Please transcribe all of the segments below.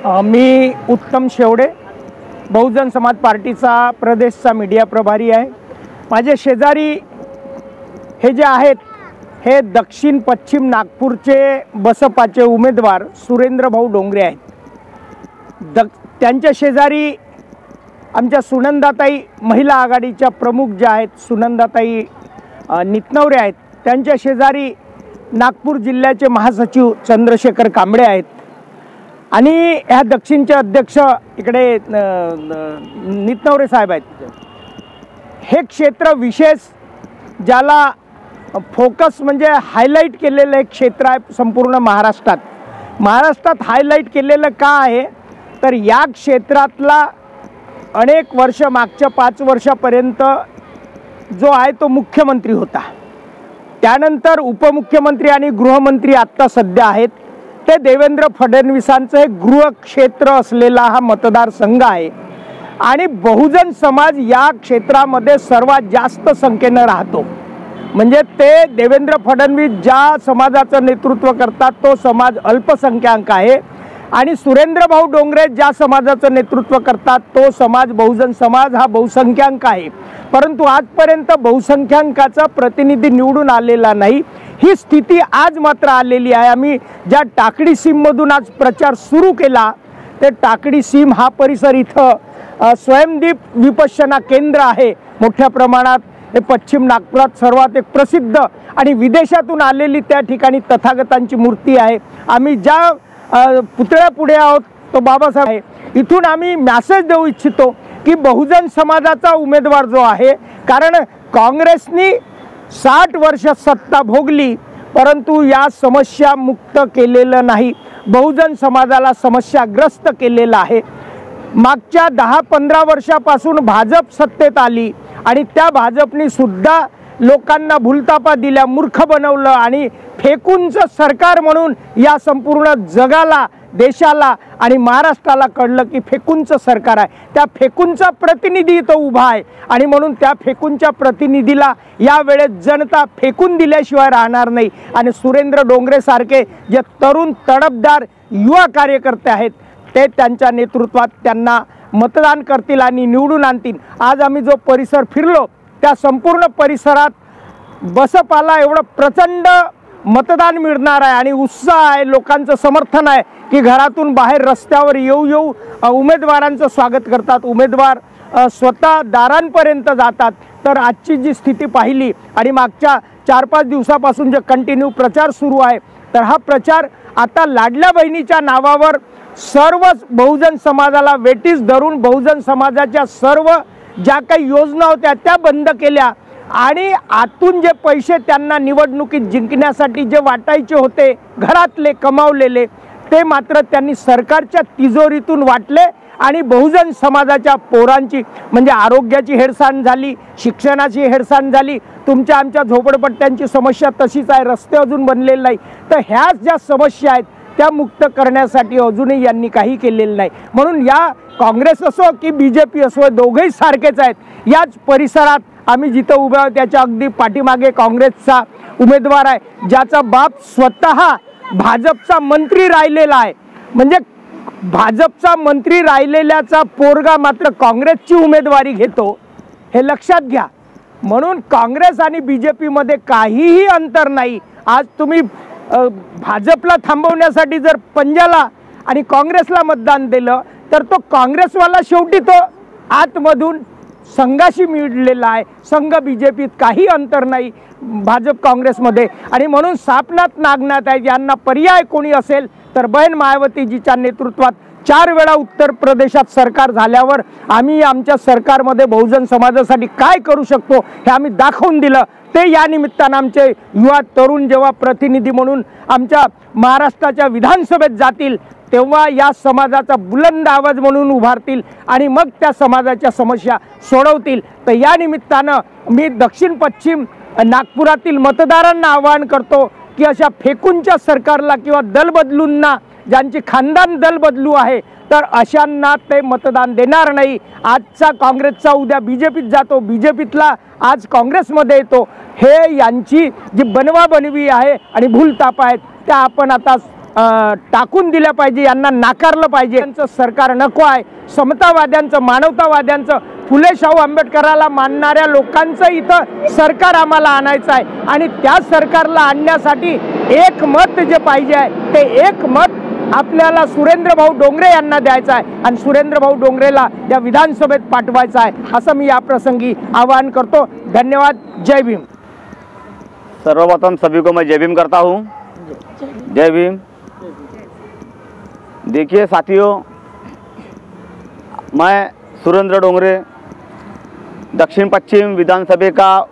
मी उत्तम शेवडे, बहुजन समाज पार्टीचा प्रदेशचा मीडिया प्रभारी आहे। माझे शेजारी हे जे आहेत हे दक्षिण पश्चिम नागपूरचे बसपाचे उमेदवार सुरेंद्र भाऊ डोंगरे आहेत। त्यांच्या शेजारी आमच्या सुनंदाताई महिला आघाडीच्या प्रमुख ज्या आहेत सुनंदाताई नितनवरे आहेत। त्यांच्या शेजारी नागपूर जिल्ह्याचे महासचिव चंद्रशेखर कांबळे आहेत आणि ह्या दक्षिणचे अध्यक्ष इकडे नितनवरे साहेब आहेत। हे क्षेत्र विशेष ज्याला फोकस म्हणजे हायलाइट केलेलं एक क्षेत्र आहे संपूर्ण महाराष्ट्रात हायलाइट केलेलं का आहे तर या क्षेत्रातला अनेक वर्ष मागच्या 5 वर्षापर्यंत जो आहे तो मुख्यमंत्री होता, त्यानंतर उपमुख्यमंत्री आणि गृहमंत्री आत्ता सध्या आहेत ते देवेंद्र फडणवीसांचं एक गृहक्षेत्र असलेला हा मतदारसंघ आहे आणि बहुजन समाज या क्षेत्रामध्ये सर्वात जास्त संख्येने राहतो। म्हणजे ते देवेंद्र फडणवीस ज्या समाजाचं नेतृत्व करतात तो समाज अल्पसंख्याक आहे आणि सुरेंद्र भाऊ डोंगरे ज्या समाजाचं नेतृत्व करतात तो समाज बहुजन समाज हा बहुसंख्याक आहे। परंतु आजपर्यंत बहुसंख्याकाचा प्रतिनिधी निवडून आलेला नाही, ही स्थिती आज मात्र आलेली आहे। आम्ही ज्या टाकडी सीममधून आज प्रचार सुरू केला ते टाकडी सीम हा परिसर इथं स्वयंदीप विपश्यना केंद्र आहे मोठ्या प्रमाणात। हे पश्चिम नागपुरात सर्वात एक प्रसिद्ध आणि विदेशातून आलेली त्या ठिकाणी तथागतांची मूर्ती आहे। आम्ही ज्या पुतळ्यापुढे आहोत तो बाबासाहेब आहे। इथून आम्ही मेसेज देऊ इच्छितो की बहुजन समाजाचा उमेदवार जो आहे, कारण काँग्रेसनी 60 वर्ष सत्ता भोगली परंतु या समस्या मुक्त केलेलं नाही, बहुजन समाजाला समस्याग्रस्त केलेलं आहे। मागच्या 10-15 वर्षापासून भाजप सत्तेत आली आणि त्या भाजपनी सुद्धा लोकांना भूलतापा दिल्या, मूर्ख बनवलं आणि फेकूनचं सरकार म्हणून या संपूर्ण जगाला, देशाला आणि महाराष्ट्राला कळलं की फेकूनचं सरकार आहे। त्या फेकूनचा प्रतिनिधी तो उभा आहे आणि म्हणून त्या फेकूनच्या प्रतिनिधीला या वेळेस जनता फेकून दिल्याशिवाय राहणार नाही आणि सुरेंद्र डोंगरे सारखे जे तरुण तडफदार युवा कार्यकर्ते आहेत ते त्यांच्या नेतृत्वात त्यांना मतदान करतील आणि निवडून आणतील। आज आम्ही जो परिसर फिरलो त्या संपूर्ण परिसरात बसपाला एवढं प्रचंड मतदान मिळणार आहे आणि उत्साह आहे, लोकांचं समर्थन आहे की घरातून बाहेर रस्त्यावर येऊ उमेदवारांचं स्वागत करतात, उमेदवार स्वतः दारांपर्यंत जातात। तर आजची जी स्थिती पाहिली आणि मागच्या 4-5 दिवसापासून जे कंटिन्यू प्रचार सुरू आहे तर हा प्रचार आता लाडल्या बहिणीच्या नावावर सर्व बहुजन समाजाला वेटीस धरून बहुजन समाजाच्या सर्व ज्या काही योजना होत्या त्या बंद केल्या आणि आतून जे पैसे त्यांना निवडणुकीत जिंकण्यासाठी जे वाटायचे होते घरातले कमावलेले ते मात्र त्यांनी सरकारच्या तिजोरीतून वाटले आणि बहुजन समाजाच्या पोरांची म्हणजे आरोग्याची हेळसांड झाली, शिक्षणाची हेळसांड झाली, तुमच्या आमच्या झोपडपट्ट्यांची समस्या तशीच आहे, रस्ते अजून बनलेले नाही। तर ह्याच ज्या समस्या आहेत त्या मुक्त करण्यासाठी अजूनही यांनी काही केलेलं नाही। म्हणून या काँग्रेस असो की बीजेपी असो दोघेही सारखेच आहेत। याच परिसरात आम्ही जिथं उभे आहोत त्याच्या अगदी पाठीमागे काँग्रेसचा उमेदवार आहे ज्याचा बाप स्वतः भाजपचा मंत्री राहिलेला आहे। म्हणजे भाजपचा मंत्री राहिलेल्याचा पोरगा मात्र काँग्रेसची उमेदवारी घेतो, हे लक्षात घ्या। म्हणून काँग्रेस आणि बीजेपी मध्ये काहीही अंतर नाही। आज तुम्ही भाजपला थांबवण्यासाठी जर पंजाला आणि काँग्रेसला मतदान दिलं तर तो काँग्रेसवाला शेवटी तो आतमधून संघाशी मिळलेला आहे। संघ बीजेपीत काही अंतर नाही भाजप काँग्रेसमध्ये आणि म्हणून सापनात नागनाथ आहे। यांना पर्याय कोणी असेल तर बहन मायावतीजीच्या नेतृत्वात 4 वेळा उत्तर प्रदेशात सरकार झाल्यावर आम्ही आमच्या सरकारमध्ये बहुजन समाजासाठी काय करू शकतो हे आम्ही दाखवून दिलं। ते या निमित्तानं आमचे युवा तरुण जेव्हा प्रतिनिधी म्हणून आमच्या महाराष्ट्राच्या विधानसभेत जातील तेव्हा या समाजाचा बुलंद आवाज म्हणून उभारतील आणि मग त्या समाजाच्या समस्या सोडवतील। तर या निमित्तानं मी दक्षिण पश्चिम नागपुरातील मतदारांना आवाहन करतो की अशा फेकूनच्या सरकारला किंवा दल बदलूंना ज्यांची खानदान दल बदलू आहे तर अशांना ते मतदान देणार नाही। आजचा काँग्रेसचा उद्या बीजेपीत जातो, बीजेपीतला आज काँग्रेसमध्ये येतो, हे यांची जी बनवाबनवी आहे आणि भूलताप आहेत त्या आपण आता टाकून दिल्या पाहिजे, यांना नाकारलं पाहिजे. यांचं सरकार नको आहे. समतावाद्यांचं, मानवतावाद्यांचं, फुले शाहू आंबेडकराला मानणाऱ्या लोकांचं इथं सरकार आम्हाला आणायचं आहे. आणि त्या सरकारला आणण्यासाठी एक मत जे पाहिजे आहे ते एक मत आपल्याला सुरेंद्रभाऊ डोंगरे यांना द्यायचं आहे आणि सुरेंद्रभाऊ डोंगरेला या विधानसभेत पाठवायचं आहे, असं मी या प्रसंगी आवाहन करतो. धन्यवाद. जय भीम. सर्वप्रथम सभी को मैं जय भीम करता हूँ. जय भीम. देखिए साथियों, मैं सुरेंद्र डोंगरे दक्षिण पश्चिम विधानसभा का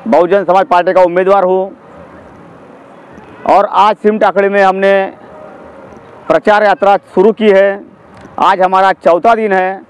बहुजन समाज पार्टी का उम्मीदवार हूँ और आज सिमटाकड़ी में हमने प्रचार यात्रा शुरू की है. आज हमारा चौथा दिन है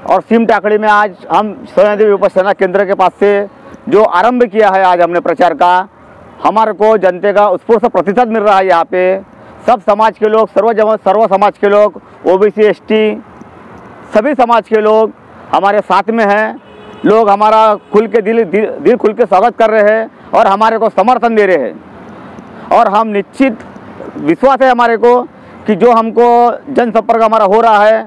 और सिमटाकड़ी में आज हम सोनिया देवी उपासना केंद्र के पास से जो आरंभ किया है आज हमने प्रचार का, हमारे को जनता का उत्स्फूर्त प्रतिशत मिल रहा है. यहाँ पे सब समाज के लोग, सर्व समाज के लोग, ओबीसी, एसटी, सभी समाज के लोग हमारे साथ में हैं. लोग हमारा खुल के दिल खुल के स्वागत कर रहे हैं और हमारे को समर्थन दे रहे हैं. और हम निश्चित विश्वास है हमारे को कि जो हमको जनसंपर्क हमारा हो रहा है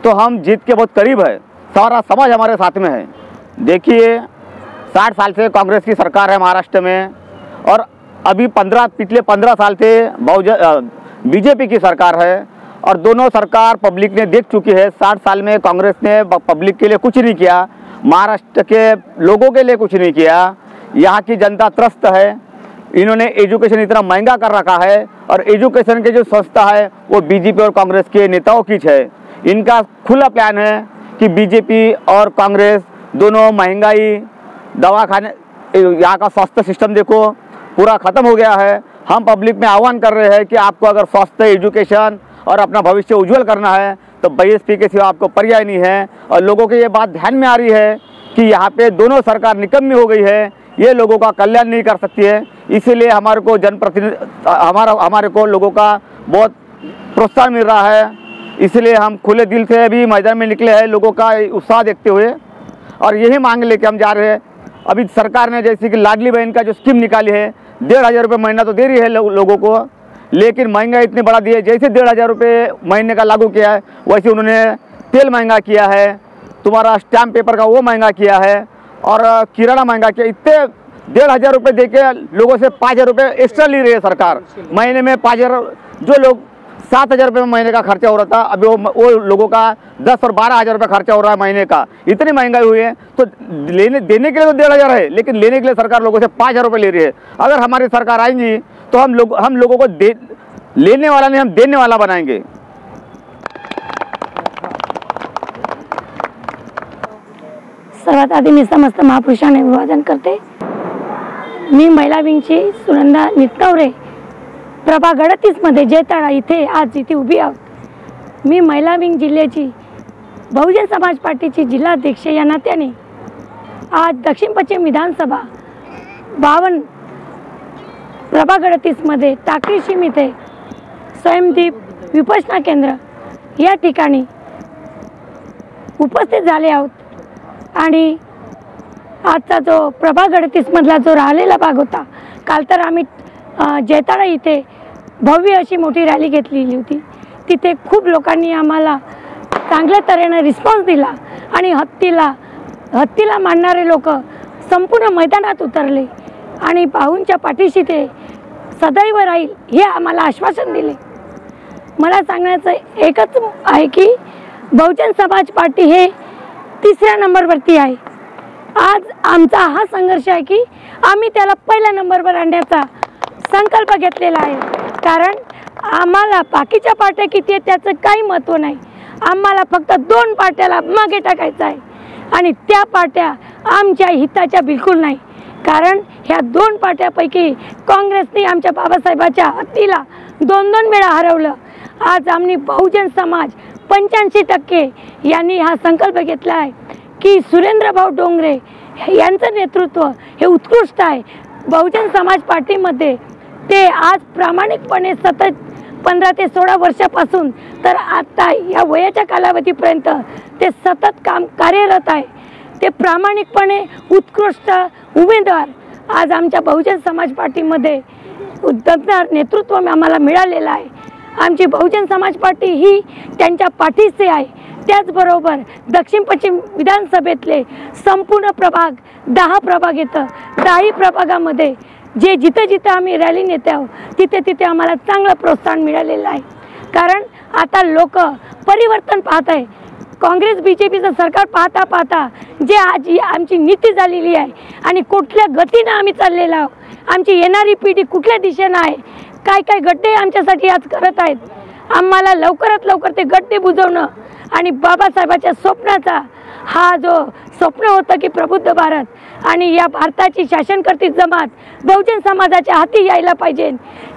तो हम जीत के बहुत करीब है. सारा समाज हमारे साथ में है. देखिए 60 साल से कांग्रेस की सरकार है महाराष्ट्र में और अभी पिछले 15 साल से बीजेपी की सरकार है और दोनों सरकार पब्लिक ने देख चुकी है. 60 साल में कांग्रेस ने पब्लिक के लिए कुछ नहीं किया, महाराष्ट्र के लोगों के लिए कुछ नहीं किया. यहाँ की जनता त्रस्त है. इन्होंने एजुकेशन इतना महंगा कर रखा है और एजुकेशन के जो संस्था है वो बीजेपी और कांग्रेस के नेताओं की है. इनका खुला प्लान है कि बीजेपी और कांग्रेस दोनों महंगाई, दवाखाने, यहाँ का स्वास्थ्य सिस्टम देखो पूरा ख़त्म हो गया है. हम पब्लिक में आह्वान कर रहे हैं कि आपको अगर स्वास्थ्य, एजुकेशन और अपना भविष्य उज्जवल करना है तो बीएसपी के सिवा आपको पर्याय नहीं है. और लोगों के ये बात ध्यान में आ रही है कि यहाँ पे दोनों सरकार निकम्मी हो गई है, ये लोगों का कल्याण नहीं कर सकती है. इसीलिए हमारे को हमारे को लोगों का बहुत प्रोत्साहन मिल रहा है. इसलिए हम खुले दिल से अभी मैदान में निकले हैं लोगों का उत्साह देखते हुए और यही मांग लेके हम जा रहे हैं. अभी सरकार ने जैसे कि लाडली बहन का जो स्कीम निकाली है, 1,500 रुपये महीना तो दे रही है लोगों को, लेकिन महंगाई इतनी बढ़ा दी है. जैसे 1,500 रुपये महीने का लागू किया है वैसे उन्होंने तेल महंगा किया है, तुम्हारा स्टैम्प पेपर का वो महंगा किया है और किराना महंगा किया. इतने 1,500 रुपये दे के लोगों से 5,000 रुपये एक्स्ट्रा ले रही है सरकार. महीने में 5,000, जो लोग 7,000 रुपये महीने का खर्चा हो रहा था अभी वो लोगों का 10 और 12,000 रुपये खर्चा हो रहा है महीने का. इतनी महंगाई हुई है तो देने के लिए तो 1,500 है, लेकिन लेने के लिए सरकार लोगों से 5,000 रुपये ले रही है. अगर हमारी सरकार आएंगी तो हम लोगों को लेने वाला नहीं, हम देने वाला बनाएंगे. सर्वात आधी मी समस्त महापुरुषांना अभिवादन करते. मी महिला विंगची सुनंदा नितनवरे, प्रभाग 38 मध्ये जैताळा इथे आज इथे उभी आहोत. मी महिला विंग जिल्ह्याची बहुजन समाज पार्टीची जिल्हाध्यक्ष या नात्याने आज दक्षिण पश्चिम विधानसभा 52 प्रभाग 38 मध्ये टाकळी सीम इथे स्वयंदीप विपश्यना केंद्र या ठिकाणी उपस्थित झाले आहोत. आणि आजचा जो प्रभाग 38 मधला जो राहिलेला भाग होता, काल तर आम्ही जैताळा इथे भव्य अशी मोठी रॅली घेतलेली होती. तिथे खूप लोकांनी आम्हाला चांगल्या तऱ्हेने रिस्पॉन्स दिला आणि हत्तीला मानणारे लोक संपूर्ण मैदानात उतरले आणि भाऊंच्या पाठीशी ते सदैव राहील हे आम्हाला आश्वासन दिले. मला सांगण्याचं एकच आहे की बहुजन समाज पार्टी हे 3ऱ्या नंबरवरती आहे. आज आमचा हा संघर्ष आहे की आम्ही त्याला पहिल्या नंबरवर आणण्याचा संकल्प घेतलेला आहे. कारण आम्हाला बाकीच्या पार्ट्या किती आहेत त्याचं काही महत्त्व नाही. आम्हाला फक्त 2 पार्ट्याला मागे टाकायचं आहे आणि त्या पार्ट्या आमच्या हिताच्या बिलकुल नाही. कारण ह्या 2 पार्ट्यापैकी काँग्रेसने आमच्या बाबासाहेबाच्या हत्तीला 2-2 वेळा हरवलं. आज आम्ही बहुजन समाज 85% यांनी हा संकल्प घेतला आहे की सुरेंद्रभाऊ डोंगरे यांचं नेतृत्व हे उत्कृष्ट आहे. बहुजन समाज पार्टीमध्ये ते आज प्रामाणिकपणे सतत 15 ते 16 वर्षापासून तर आता या वयाच्या कालावधीपर्यंत ते सतत कार्यरत आहे. ते प्रामाणिकपणे उत्कृष्ट उमेदवार आज आमच्या बहुजन समाज पार्टीमध्ये उद्धवणार नेतृत्व आम्हाला मिळालेलं आहे. आमची बहुजन समाज पार्टी ही त्यांच्या पाठीशी आहे। त्याचबरोबर दक्षिण पश्चिम विधानसभेतले संपूर्ण प्रभाग 10 प्रभाग येतं, 10 प्रभागामध्ये जे जिथं जिथं आम्ही रॅली नेते आहोत तिथे तिथे आम्हाला चांगलं प्रोत्साहन मिळालेलं आहे। कारण आता लोक परिवर्तन पाहत आहे। काँग्रेस बीजेपीचं सरकार पाहता पाहता जे आज आमची नीती झालेली आहे आणि कुठल्या गतीनं आम्ही चाललेलो आहोत, आमची येणारी पिढी कुठल्या दिशेनं आहे, काय काय गड्डे आमच्यासाठी आज करत आहेत, आम्हाला लवकरात लवकर ते गड्डे बुजवणं आणि बाबासाहेबांच्या स्वप्नाचा हा जो स्वप्न होतं की प्रबुद्ध भारत आणि या भारताची शासनकर्ती जमात बहुजन समाजाच्या हाती यायला पाहिजे,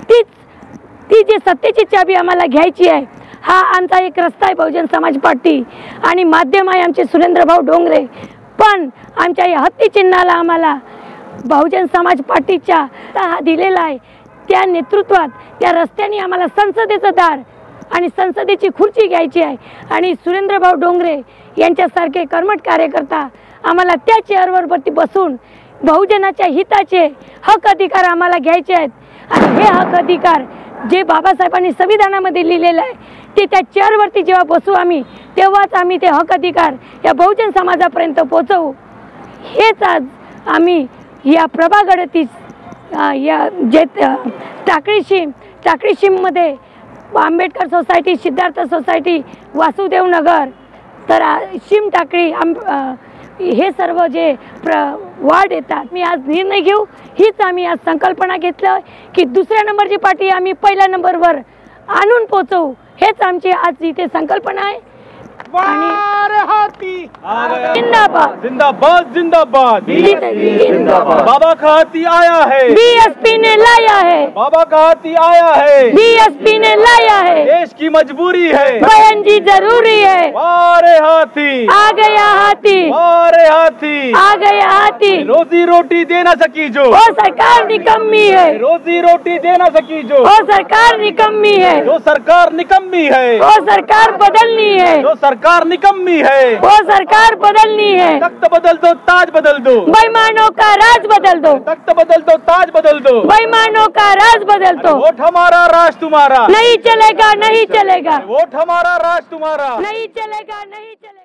ती जी सत्तेची चाबी आम्हाला घ्यायची आहे, हा आमचा एक रस्ता आहे बहुजन समाज पार्टी आणि माध्यम आहे आमचे सुरेंद्रभाऊ डोंगरे। पण आमच्या या हत्ती चिन्हाला आम्हाला बहुजन समाज पार्टीच्या हा दिलेला आहे, त्या नेतृत्वात त्या रस्त्याने आम्हाला संसदेचं दार आणि संसदेची खुर्ची घ्यायची आहे आणि सुरेंद्रभाऊ डोंगरे यांच्यासारखे कर्मठ कार्यकर्ता आम्हाला त्या चेअरवरती बसून बहुजनाच्या हिताचे हक अधिकार आम्हाला घ्यायचे आहेत आणि हे हक अधिकार जे बाबासाहेबांनी संविधानामध्ये लिहिलेलं आहे ते त्या चेअरवरती जेव्हा बसू आम्ही तेव्हाच आम्ही ते हक अधिकार या बहुजन समाजापर्यंत पोहोचवू। हेच आज आम्ही या प्रभाग 38 या जे टाकळीशीममध्ये आंबेडकर सोसायटी, सिद्धार्थ सोसायटी, वासुदेव नगर तर शिम टाकळी हे सर्व जे वार्ड येतात मी आज निर्णय घेऊ, हीच आम्ही आज संकल्पना घेतलं की दुसऱ्या नंबरची पार्टी आम्ही पहिल्या नंबरवर आणून पोहोचवू, हेच आमची आज इथे संकल्पना आहे। जिंदाबाद जिंदाबाद जिंदाबाद जिंदाबाद। बाबा का हाथी आया है, बीएसपी ने लाया है, बाबा का हाथी आया है, बीएसपी ने लाया है, देश की मजबूरी है, बहन जी जरूरी है, वारे हाथी आ गया हाथी, वारे हाथी, आ गया हाथी। रोजी रोटी दे ना सकी जो, वो सरकार निकम्मी है, रोजी रोटी दे ना सकी जो, वो सरकार निकम्मी है, जो सरकार निकम्मी है, वो सरकार बदलनी है, जो सरकार निकम्मी है, वो सरकार बदलनी है। तख्त बदल दो, ताज बदल दो, बेईमानों का राज बदल दो, तख्त बदल दो, ताज बदल दो, बेईमानों का राज बदल दो। वोट हमारा, राज तुम्हारा, नहीं चलेगा, नहीं चलेगा, वोट हमारा, राज तुम्हारा। नहीं चलेगा, नहीं चलेगा।